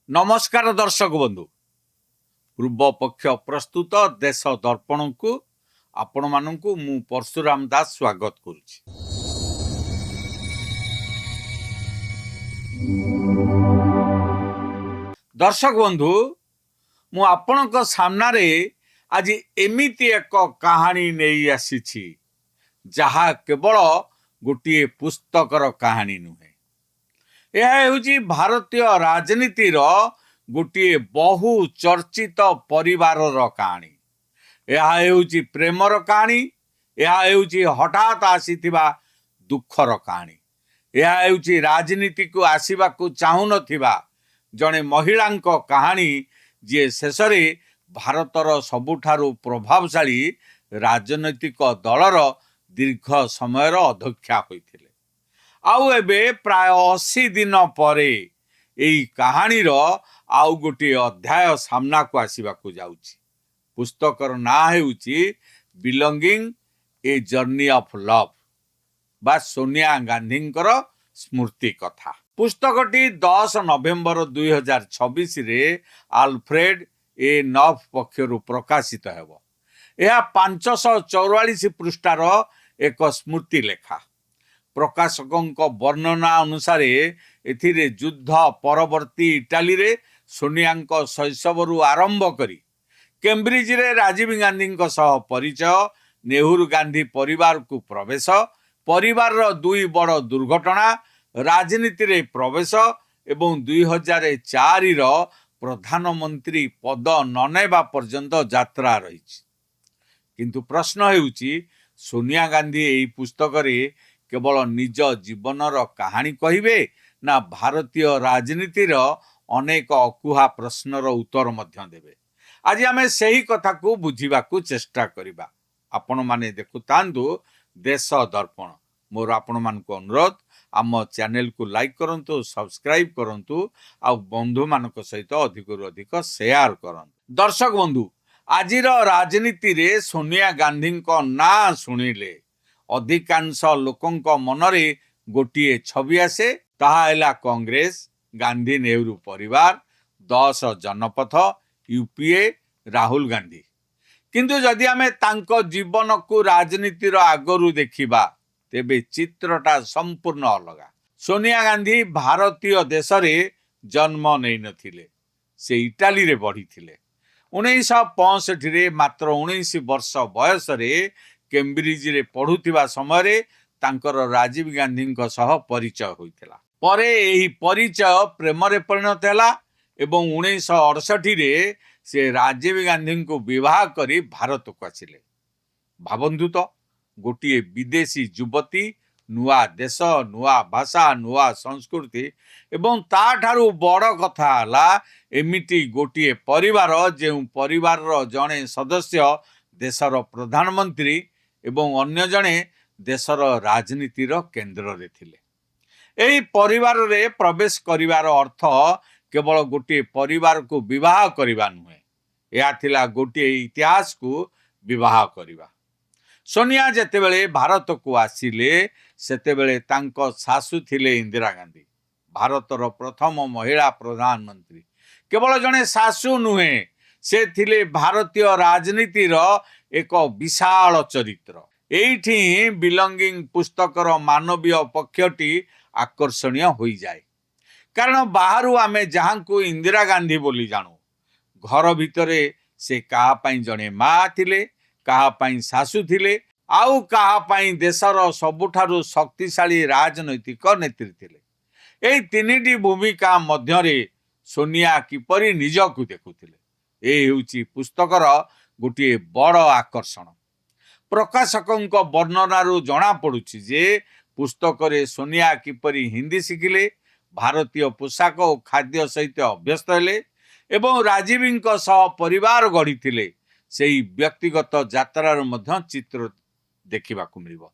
नमस्कार दर्शक बंधु पूर्व पक्ष प्रस्तुत देश दर्पण को आपण मानू मु परशुराम दास स्वागत करुछि। दर्शक बंधु मु आपणक सामनारे आज एमिति एक कहानी नहीं आसी जहा केवल गोटे पुस्तकर कहानी नुहे। यह हेउची भारतीय राजनीतिर गोटे बहु चर्चित परिवार कहानी। यह हेउची प्रेमर कहानी, यह हेउची हठात आसीथिबा दुखर कहानी, यह हेउची राजनीति को आसीबा को चाहू नथिबा जणे महिलांक कहानी जे शेषरे भारतर सबुठारु प्रभावशाली राजनैतिक दलर दीर्घ समयर अध्यक्षा होइथिले। आउ एबे प्राय 80 दिन परे एई कहानीर आउ गोटे अध्याय सामना को आसीबा को जाउछि। पुस्तकर ना हेउछि belonging a journey of love बा सोनिया गांधींकर स्मृति कथा। पुस्तकटी 10 नवेम्बर 2026 रे आल्फ्रेड ए नफ पक्षरु प्रकाशित हेबो। यह 544 पृष्ठार एक स्मृति लेखा। प्रकाशकों वर्णना अनुसार एथिरे युद्ध परवर्ती इटाली रे सोनियांक शैशवरु आरंभ करी कैम्ब्रिज रे राजीव गांधी सह परिचय, नेहरू गांधी परिवार को प्रवेश, परिवार रो दुई बड़ दुर्घटना, राजनीति रे प्रवेश एवं 2004 रो प्रधानमंत्री पद ननेबा पर्यंत यात्रा रही। किंतु प्रश्न हेउची सोनिया गांधी एई पुस्तक रे केवल निज जीवनर कहानी कहिबे ना भारतीय राजनीतिर अनेक अकुहा प्रश्नर उत्तर मध्य देबे। आज आमे सही कथा को बुझीबा को चेष्टा करिबा। आपण माने देखुतांदु देश दर्पण। मोर आपण मान को अनुरोध आम चैनल को लाइक करंतु, सब्सक्राइब करंतु आ बंधु मानक सहित अधिक अधिक शेयर करंतु। दर्शक बंधु, आजिर राजनीति रे सोनिया गांधी को ना सुनिले अधिकांश लोकंक मनरे गोटे छवि आसे, ताहा हैला कांग्रेस, गांधी नेहरू परिवार, 10 जनपथ, यूपीए, राहुल गांधी। किंतु जदि आमे तांको जीवन को राजनीतिर आगरु देखिबा तेबे चित्रटा संपूर्ण अलगा। सोनिया गांधी भारतीय देश रे जन्म नहीं नथिले, से इटाली रे बढ़ी थिले। 1965 रे मात्र 19 वर्ष बयस रे कैम्ब्रिज रे पढ़ुथिबा समय रे तांकर राजीव गांधी सह परिचय होइथिला। परे एही परिचय प्रेम रे परिणत हैला एवं 1968 रे से राजीव गांधी को विवाह करी भारत को आसिले। भाबंतु तो गोटे विदेशी युवती, नुआ देश, नुआ भाषा, नुआ संस्कृति एवं ता ठारू बड़ कथा हला एमिटी गोटे परिवार जे परिवार जड़े सदस्य देशर प्रधानमंत्री एवं अन्य जड़े देशर राजनीतिर केन्द्र रे थिले। एही परिवार रे प्रवेश करिवार अर्थ केवल गोटे परिवार को विवाह करिबा नुहे, या थिला गोटे इतिहास को विवाह करिबा। सोनिया जेतेबेले भारत को आसिले सेतेबेले तांको सासु थिले इंदिरा गांधी, भारतर प्रथम महिला प्रधानमंत्री। केवल जने सासु नुहे, से थिले भारतीय राजनीतिर एक विशाल चरित्र। एठी बिलोंगिंग पुस्तकर मानवीय पक्षटी आकर्षणीय हो जाए। कारण बाहरु आमे जहां को इंदिरा गांधी बोली जानू, घर भितरे से कहा पाई जने माँ थिले, कहा पाई सासु थिले, आउ कहा पाई देशर सबुठारु शक्तिशाली राजनैतिक नेत्री थिले। एई तीनिटी भूमिका मध्यरे सोनिया किपरि निजकु देखुथिले, ए हेउची पुस्तकर गोटे बड़ आकर्षण। प्रकाशकों वर्णनारू जना पड़ुछि जे पुस्तक रे सोनिया किपरि हिंदी शिखिले, भारतीय पोशाक और खाद्य सहित अभ्यस्त हेले एवं राजीव सह परिवार गढ़ी सेही व्यक्तिगत यात्रार मध्य चित्र देखा मिलिबो।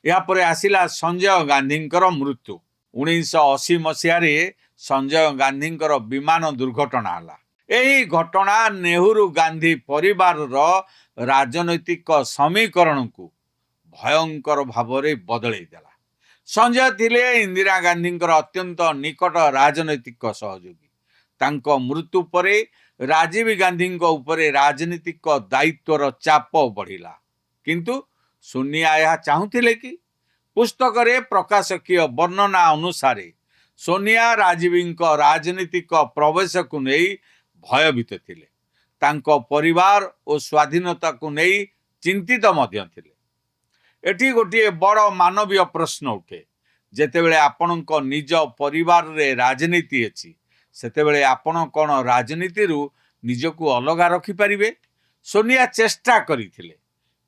या परे आसिला संजय गांधींकर मृत्यु। 1980 मसीहारे संजय गांधींकर विमान दुर्घटना हला। एही घटना नेहरू गांधी परिवार राजनैतिक समीकरण को भयंकर भाव में बदल देला। संजय थिले इंदिरा गांधी अत्यंत निकट राजनैतिक सहयोगी। तांको मृत्यु परे राजीव गांधी उपरे राजनीतिक दायित्वर चाप बढ़िला, किंतु सोनिया यह चाहूथिले कि पुस्तक रे प्रकाशकीय वर्णना अनुसार सोनिया राजीव राजनीतिक प्रवेश को नहीं भयभीत थिले। तांको परिवार और स्वाधीनता को नहीं चिंतित मध्य थिले। एठी गोटे बड़ मानवीय प्रश्न उठे, जेतेबेले आपणक निज परिवार रे राजनीति अछि सेतेबेले आपण कोन राजनीति रु निजको अलगा रखि परिबे? सोनिया चेष्टा करिथिले,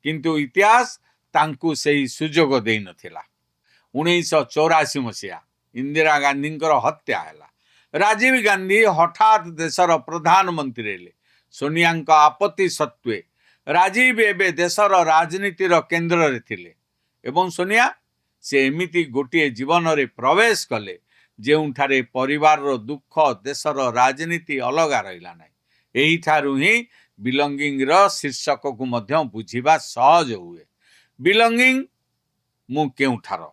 किंतु इतिहास तांकु सेही सुजोग देई नथिला। 1984 मसीहा इंदिरा गांधी हत्या हैला। राजीव गांधी हठात देशर प्रधानमंत्री हेले। सोनिया आपत्ति सत्वे राजीव एबे देशर राजनीतिर केन्द्र रे थिले एवं सोनिया से एमिति गोटे जीवन रे प्रवेश कले जेउठारे परिवार रो दुख देशर राजनीति अलगा रहिला नै। एही ठारु ही बिलोंगिंग रो शीर्षक को मध्य बुझिबा सहज हुए। बिलोंगिंग मु केउठार,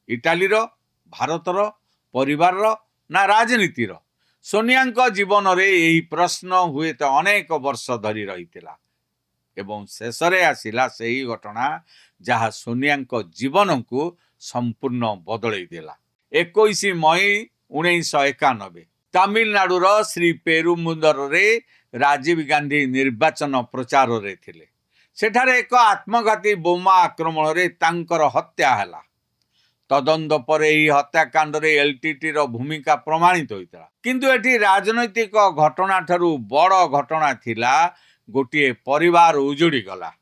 इटाली रो, भारत रो, परिवार रो ना राजनीति रो? सोनिया जीवन रे यही प्रश्न हुए तो अनेक वर्ष धरी रहितिला एवं शेषरे आसिला सही घटना जहा सोनिया जीवन को संपूर्ण बदलई देला। 21 मई 1991 तमिलनाडुर श्री पेरुमुंदर रे राजीव गांधी निर्वाचन प्रचार रे थिले। सेठारे एक आत्मघाती बोमा आक्रमण रे तांकर हत्या हैला। तदंत पर यही हत्याकांड रे एलटीटी रो भूमिका प्रमाणित होइतला, किंतु एठी राजनैतिक घटना ठारू बड़ घटना थिला गोटे परिवार उजुड़ी गला।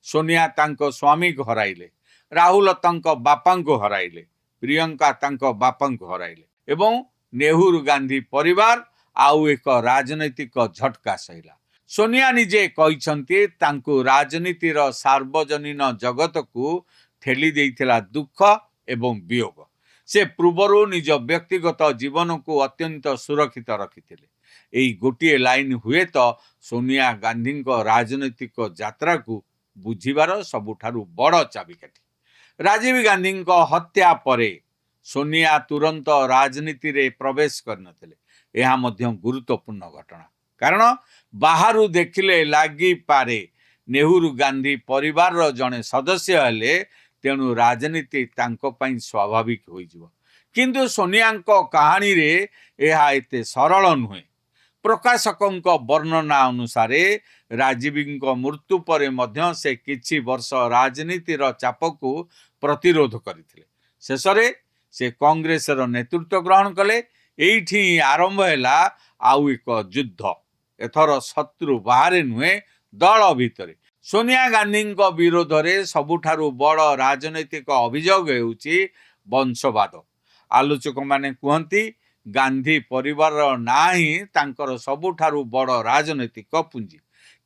सोनिया तांको स्वामी को हराइले, राहुल तांको बापा को हराइले, प्रियंका तांको बापा को हराइले एवं नेहरू गांधी परिवार आउ एक राजनैतिक झटका सहिला। सोनिया निजे कहिसंती तांको राजनीतिर सार्वजनीन जगत को ठेली देइथिला दुख एवं वियोग। से पूर्वरु निज व्यक्तिगत जीवन को अत्यंत सुरक्षित रखिथिले। एई गोटे लाइन हुए तो सोनिया गांधी राजनैतिक यात्रा को बुझिबार सबुठारु बड़ चाबिकाठी। राजीव गांधी हत्या परे सोनिया तुरंत राजनीति रे प्रवेश करनथिले। यह मध्य गुरुत्वपूर्ण घटना, कारण बाहरु देखिले लागी पारे नेहरू गांधी परिवार रो जने सदस्य हेले, तेणु राजनीति तांको पई स्वाभाविक होई जिवो। किंतु सोनिया कहानी रे यह एते सरल नुहे। प्रकाशकों वर्णना अनुसार राजीव मृत्यु पर मध्य से किछि वर्ष राजनीतिर चाप को प्रतिरोध करथिले। शेषरे से कांग्रेस रो नेतृत्व ग्रहण कले। एठी आरंभ हैला आउ एक युद्ध। एथर शत्रु बाहर नुहे, दल भितरे। सोनिया गांधी विरोध में सबुठारु बड़ राजनैतिक अभियोग हेउची वंशवाद। आलोचक माने कहती गांधी परिवार ना ही तांकर सबुठारु बड़ राजनैतिक पुंजी।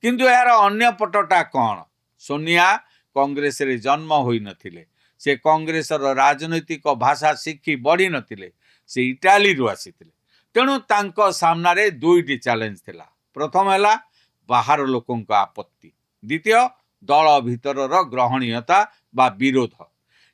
किंतु यार अन्य पटटा कौन? सोनिया कांग्रेस रे जन्म होई नथिले। से कांग्रेस राजनैतिक भाषा शिखी बढ़ी नथिले। से इटाली रु आसीथिले। तेणु तांको सामना रे दुईटी चैलेंज थिला। प्रथम हैला बाहर लोकों आपत्ति, द्वितीय दल भितर ग्रहणीयता बा विरोध।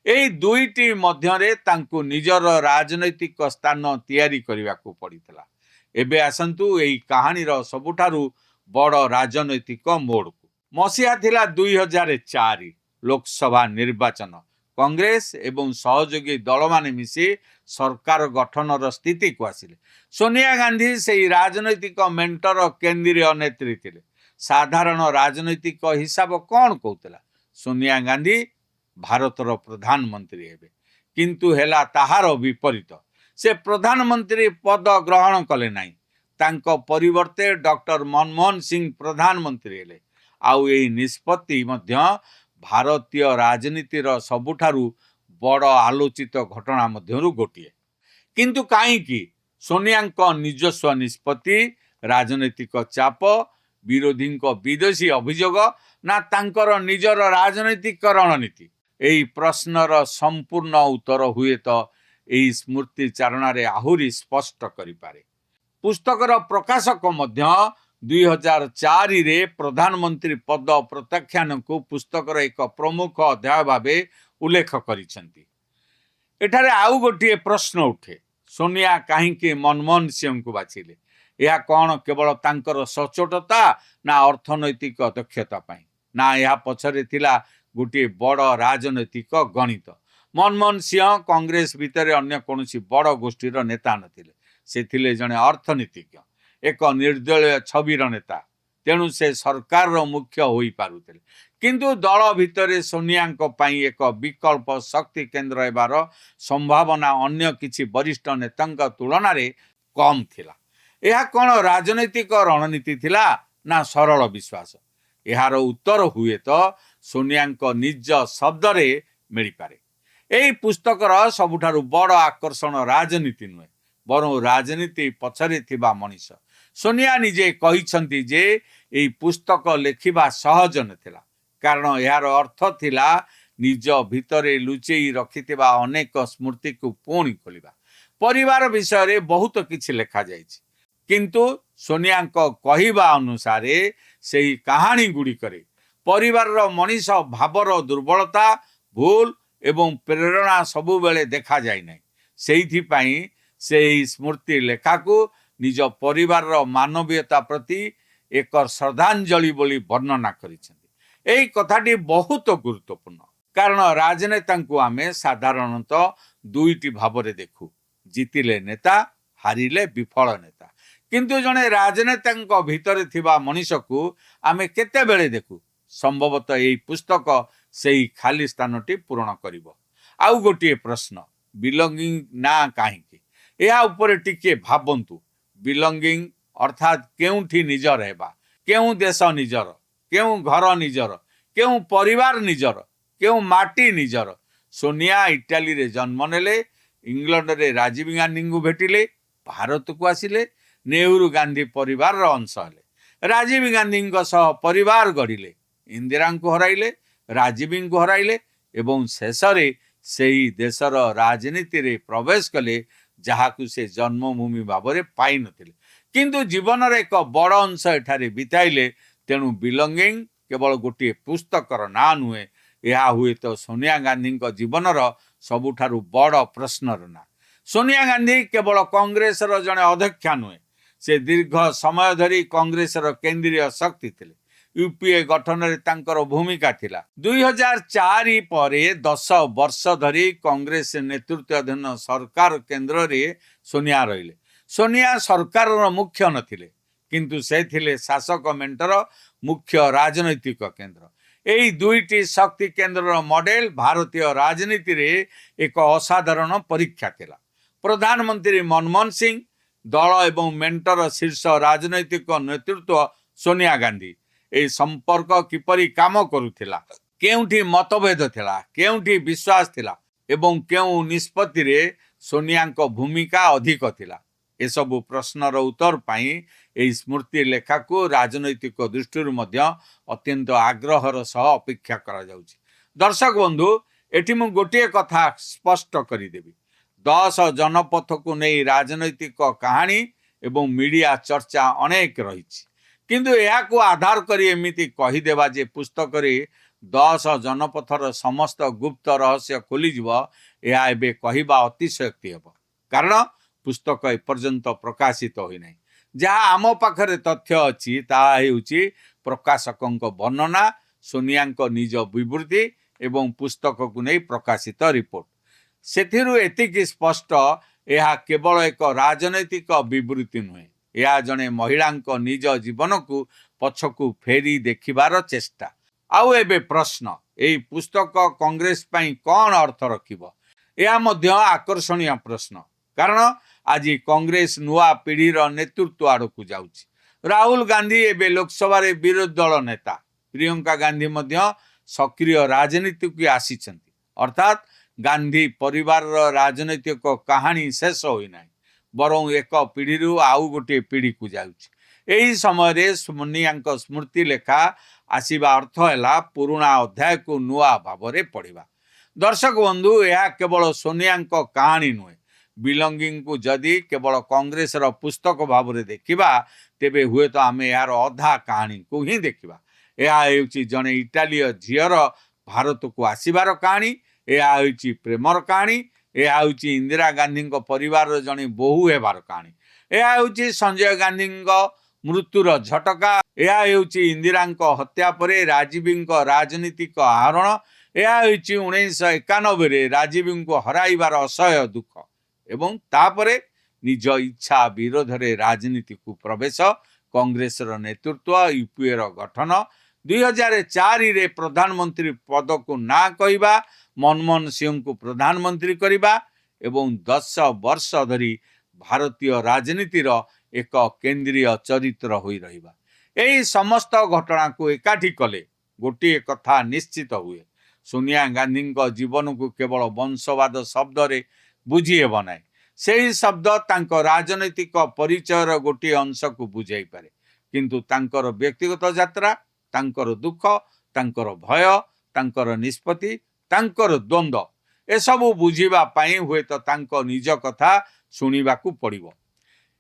यही दुईटी मध्यरे तांकु निजर राजनैतिक स्थान तैयारी करने को पड़ता। एबे आसंतु यही कहानी सबुठारु बड़ राजनैतिक मोड़ को। मसीहा थिला 2004 लोकसभा निर्वाचन। कांग्रेस एवं सहयोगी दल माने मिसी सरकार गठन स्थिति को आसिले। सोनिया गांधी से राजनैतिक मेंटर केंद्रीय नेत्री थिले। साधारण राजनैतिक हिसाब कौन कहूला? सोनिया गांधी भारतर प्रधानमंत्री हेबे, किंतु हेला ताहार विपरीत। से प्रधानमंत्री पद ग्रहण कले नहीं। तांको परिवर्ते डॉक्टर मनमोहन सिंह प्रधानमंत्री हेले। आउ एही निष्पत्ति मध्य भारतीय राजनीतिर सबुठारु बड़ आलोचित घटना मध्यरु गोटिए। किंतु काईकि सोनिया निजस्व निष्पत्ति, राजनैतिक चाप, विरोधी विदेशी अभियोग ना तांकर निजर राजनैतिक रणनीति? यही प्रश्नर संपूर्ण उत्तर हुए तो यही स्मृति चारणा रे आहुरी स्पष्ट करिपारे। पुस्तकर प्रकाशक मध्य 2004 रे प्रधानमंत्री पद प्रत्याख्यान को पुस्तकर एक प्रमुख अध्याय भावे उल्लेख करिसेंती। एठारे आउ गोटे प्रश्न उठे, सोनिया कहीं मनमोहन सिंह को बाछिले? यह कौन केवल तांकर सचोटता ना अर्थनैतिक दक्षता पाई, ना यह पछरे थिला गोटे बड़ राजनैतिक गणित? मनमोहन सिंह कांग्रेस भितर अन्य कौन बड़ गोष्ठीर नेता नथिले, से थिले जने अर्थनीतिज्ञ, एक निर्दलीय छविर नेता, तेणु से सरकार मुख्य होई पारुथिले। किंतु दल भितर सोनिया एक विकल्प शक्ति केन्द्र हेबार संभावना अन्य किछि वरिष्ठ नेता तुलन में कम थिला। यह कौन राजनैतिक रणनीति थिला ना सरल विश्वास? यार उत्तर हुए तो सोनिया निज शब्द रे मिल पारे। यही पुस्तकर सबुठारु बड़ आकर्षण राजनीति नुहे, बरं राजनीति पछरे थिबा मनीष। सोनिया निजे कहिसंती जे एई पुस्तक लेखिबा सहज नथिला, कारण यार अर्थ थिला निज भितरे लुचेई रखिथिबा अनेक स्मृति को पुणी खोलिबा। परिवार विषय रे बहुत किछि लेखा जाइछि, किंतु सोनिया कहिबा अनुसारे सेही कहानी गुड़िकरे परिवार मनीष भावर दुर्बलता, भूल एवं प्रेरणा सबु बेले देखा जाय नै। सेहिथिपाई से स्मृति लेखा को निज परिवार मानवीयता प्रति एक श्रद्धांजलि बोली वर्णना करिसेंती। एही कथाटी बहुत गुरुत्वपूर्ण, कारण राजनेता को आमे साधारणतः दुईटी भावरे देखु, जितिले नेता, हारिले विफल नेता। किंतु जने राजनेता भितर थिबा मनीष को आमे केते बेले देखु? संभवतः यही पुस्तक सेही खाली स्थानटी पूर्ण करिवो। आउ गोटे प्रश्न, बिलोंगिंग ना काहींकी? या ऊपर टिके भाबंतु। बिलोंगिंग अर्थात केउठी निजर हेबा, केउ देश निजर, केउ घर निजर, केउ परिवार निजर, केउ माटी निजर। सोनिया इटाली रे जन्म नेले, इंग्लैंड रे राजीव गांधी को भेटिले, भारत को आसिले, नेहरू गांधी परिवार रो अंश हेले, राजीव गांधी सह परिवार गढ़िले, इंदिरा को हराइले, राजीव को हराइले एवं शेषरे सेही देशर राजनीति रे प्रवेश कले, जहाकु से जन्मभूमि भावरे पाई नथिले, किंतु जीवन रे एक बड़ अंश एठारे बिताइले। तेणु बिलोंगिंग केवल गोटे पुस्तकर ना नुहे, यह हुए तो सोनिया गांधी जीवनर सबुठारु बड़ प्रश्नर ना। सोनिया गांधी केवल कांग्रेस जड़े अध्यक्षा नुहे, से दीर्घ समय धरी कांग्रेस केंद्रीय शक्ति थिले। यूपीए गठन रे तांकर भूमिका थिला। 2004 परे 10 वर्ष धरी कांग्रेस नेतृत्वाधीन सरकार केंद्र रे सोनिया रहिले। सोनिया सरकार मुख्य नथिले, किंतु से थिले शासक मेंटर मुख्य राजनैतिक केंद्र। यही दुईटी शक्ति केंद्र मॉडल भारतीय राजनीति रे एक असाधारण परीक्षा थिला। प्रधानमंत्री मनमोहन सिंह, दल एवं मेंटर शीर्ष राजनैतिक नेतृत्व सोनिया गांधी ए संपर्क किपरि काम करुथिला, केउठी मतभेद थिला, केउठी विश्वास थिला एवं केउ निष्पत्ति रे सोनिया भूमिका अधिक थिला। ए सब प्रश्नर उत्तर पाई ए स्मृति लेखा को राजनैतिक दृष्टि अत्यंत आग्रहर सह अपेक्षा करा जाउछि। दर्शक बंधु, एठी मु गोटे कथा स्पष्ट करिदेबी। 10 जनपथ को नहीं राजनैतिक कहानी एवं मीडिया चर्चा अनेक रही, किंतु यह को आधार करी एमिति कहीदेवा जे पुस्तक रे 10 जनपथर समस्त गुप्त रहस्य खोलीजिव, यह एबे कहिबा अतिशयोक्ति हेब, कारण पुस्तक एपर्यंत प्रकाशित होई नै। जहाँ आम पाखरे तथ्य अछि ताहा हेउछि प्रकाशकंक वर्णना, सोनियाଙ୍କ निज विवृत्ति एवं पुस्तक को नहीं प्रकाशित रिपोर्ट। सेथिरु एतिकी स्पष्ट, यह केवल एक राजनैतिक विवृत्ति नुहे, यह जने महिला निज जीवन को पछकू फेरी देखिबार चेष्टा। आउ एबे प्रश्न, एई पुस्तक कांग्रेस पई कौन अर्थ रखिबो? यह मध्य आकर्षणीय प्रश्न, कारण आज कांग्रेस नुआ पीढ़ीर नेतृत्व आड़कू जाउछि। राहुल गांधी एबे लोकसभा रे विरोधी दल नेता, प्रियंका गांधी मध्य सक्रिय राजनीति को आसीछंती, अर्थात गांधी परिवार राजनैतिक कहानी शेष होई नै, बरं एक पीढ़ी आउ गोटे पीढ़ी को जाउछि। एही समय रे सोनियाଙ୍କ स्मृति लेखा आसीबा अर्थ हैला पुराना अध्याय को नुआ भावरे पढ़िबा। दर्शक बंधु, यह केवल सोनियाଙ୍କ कहानी नुहे। बिलोंगिंग को जदि केवल कांग्रेस रो पुस्तक भावरे देखिबा, तेबे हुए तो आमे यार अधा कहानी को ही देखिबा। यह हेउछि जने इटालीय झियर भारत को आसीबार कहानी, यह हेउछि प्रेमर कहानी, यह हूँ इंदिरा गांधी परिवार जड़े बोहू हेबार कहानी। यह हूँ संजय गांधी मृत्युर झटका। यह हूँ इंदिरा हत्या पर राजीव राजनीतिक आहरण। यह हूँ 1991 राजीव को हराइबार असह्य दुख एवं तापरे निज इच्छा विरोध रे राजनीति को प्रवेश, कांग्रेस नेतृत्व, यूपीए गठन, 2004 रे प्रधानमंत्री पद को ना कहवा, मनमोहन सिंह को प्रधानमंत्री करवा एवं 10 वर्ष धरी भारतीय राजनीतिर एक केंद्रीय चरित्र होई रहिबा। एही समस्त घटना को एकाठी कले गोटे कथा निश्चित हुए, सोनिया गांधी जीवन को केवल वंशवाद शब्द रे बुझी हेब नाही। सेही शब्द तांको राजनैतिक परिचयर गोटे अंश को बुझाई पारे, किंतु तांकर व्यक्तिगत यात्रा, तांकर दुख, तांकर भय, तांकर निष्पत्ति, तांकर द्वंद्व एसबू बुझीबा पई हुए तो तांको निज कथा सुनिबा को पड़िबो।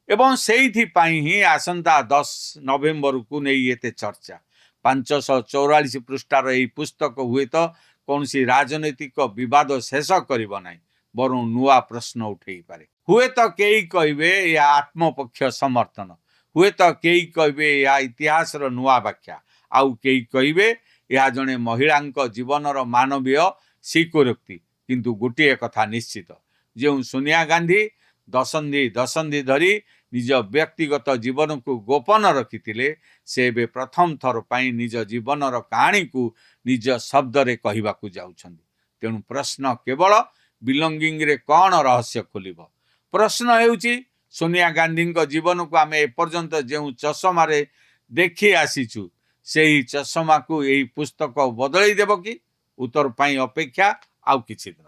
एवं सेहिथि पई ही आसंता 10 नवेम्बर को नहीं एते चर्चा। 544 पृष्ठार यही पुस्तक हुए तो कौन सी राजनैतिक विवाद शेष करिबो नाही, बरं नुआ प्रश्न उठेई पारे। हुए तो कई कहबे या आत्मपक्ष समर्थन, हुए तो कई कहबे या इतिहास नुआ व्याख्या, आउ कई कहबे या जने महिला जीवनर मानवीय स्वीकृति। किंतु गोटे कथा निश्चित, जो सोनिया गांधी दशंधि धरी निज व्यक्तिगत जीवन को गोपन रखिथिले, से बे प्रथम थर पाई निज जीवनर कहानी को निज शब्द रे कहिबाकू जाउछन्ति। तेणु प्रश्न केवल बिलंगिंग रे कौन रहस्य खोलिब। प्रश्न हेउची सोनिया गांधी जीवन को आम एपर्यंत जो चषमा रे देखी आसीचु, सेही चषमा को यही पुस्तक बदलई देब कि? उत्तर पाई अपेक्षा आउ किछि दिन।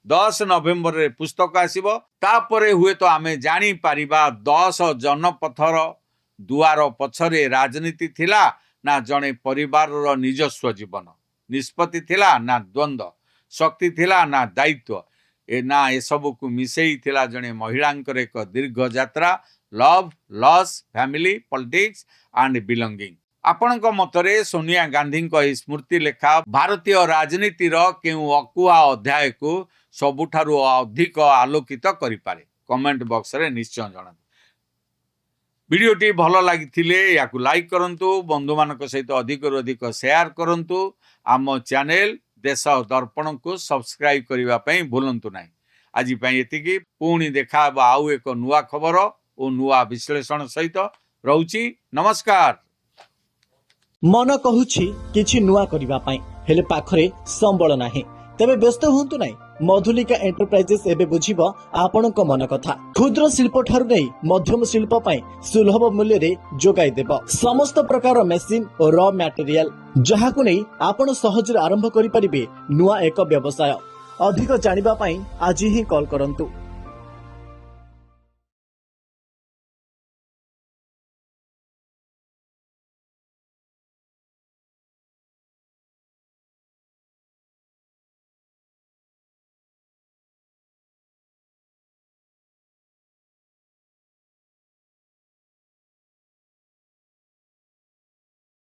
10 नवेम्बर रे पुस्तक आसीबो, तापरे हुए तो आमे जानी पारिबा 10 जनपथर दुआर पछरे राजनीति थिला ना जने परिवार रो निजस्व जीवन, निष्पत्ति थिला ना द्वंद्व, शक्ति थिला ना दायित्व, ना ए सब को मिसेई थिला जने महिलांकर एक दीर्घ यात्रा, love, loss, family, politics and belonging. आपणक मतरे सोनिया गांधी स्मृति लेखा भारतीय राजनीतिर केउ अकुआ अध्याय को सबुठारु अधिक आलोकित करिपारे? कमेंट बॉक्स रे निश्चय जणातु। वीडियोटी भल लागिथिले याकु लाइक करंतु, बंधु मानक सहित अधिक रु अधिक शेयर करंतु। आम चैनल देश दर्पण को सब्सक्राइब करिवा पई भूलंतु नाही। आज पई एतिकी, पुणी देखा आउ एक नुआ खबर और नुआ विश्लेषण सहित रहउची। नमस्कार। मन कहूछि किछि नुआ करिवा पई, हेले पाखरे संबळ नाही, तेबे व्यस्त हुंतु नाही। मधुलिका एंटरप्राइजेस एबे बुझिबो आपणक मन कथा। क्षुद्र शिल्प ठारु नै मध्यम शिल्प पई सुलभ मूल्य रे जोगाई देबो समस्त प्रकार मेसिन और रॉ मटेरियल, जहाकु नै आपण सहज आरंभ करि परिबे नुआ एक व्यवसाय। अधिक जानिबा पई आज ही कॉल करंतु